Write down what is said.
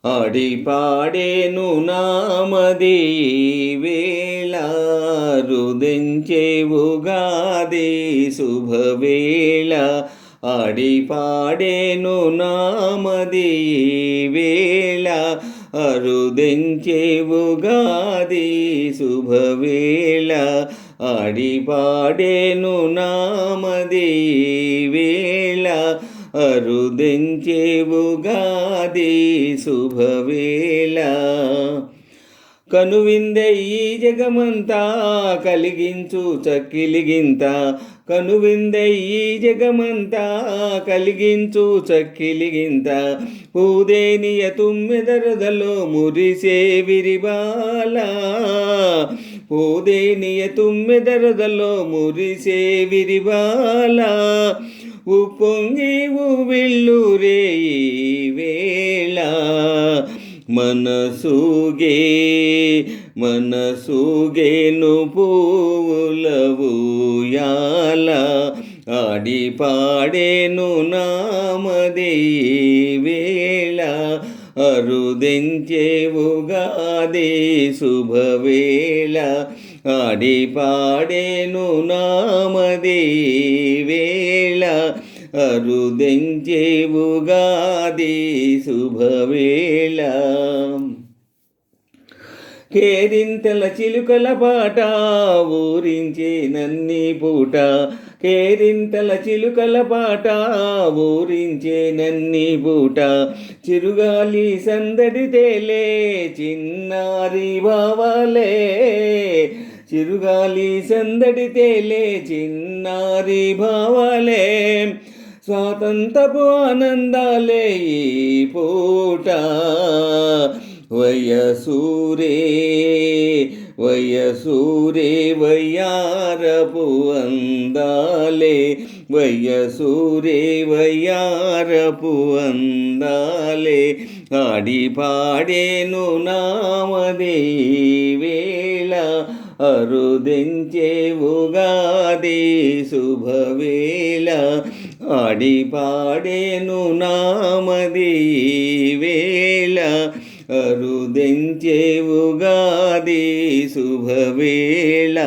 ఆడిపాడేను నామది వేళ రుదించే ఉగాది శుభవేళ. ఆడిపాడేను నామది వేళ అరుదించే ఉగాది శుభవేళ. ఆడిపాడేను నామది వేళ అరుదించే ఉగాది శుభవేళ. కనువిందే ఈ జగమంతా కలిగించు చక్కిలిగింత. కనువిందే ఈ జగమంతా కలిగించు చక్కిలిగింత. పూదేనియ తుమ్మెదరదలో మురిసే విరిబాల. పూదేనియ తుమ్మెదరదలో మురిసే విరిబాల. ఉప్పొంగి ఉవ్విళ్ళూరే ఈ వేళ. మనసూగేను పువ్వుల ఊయాల. ఆడిపాడేను నామది వేళ అరుదించే ఉగాది శుభవేళ. ఆడిపాడేను నామది వేళ అరుదించే ఉగాది శుభవేళ. కేరింతల చిలుకల పాట ఊరించే నన్ని పూట. కేరింతల చిలుకల పాట ఊరించే నన్ని పూట. చిరుగాలి సందడి తేలే చిన్నారి బావలే. చిరుగాలి సందడి తేలే చిన్నారి భావలే. స్వాతంత్రపు ఆనందాలే ఈ పూట. వయసూరే వయ్యారపు అందాలే. వయసూరే వయ్యారపు అందాలే. ఆడిపాడేను నామది వేళ అరుదించే ఉగాది శుభవేళ. ఆడిపాడేను నామది వేళ అరుదించే ఉగాది శుభవేళ.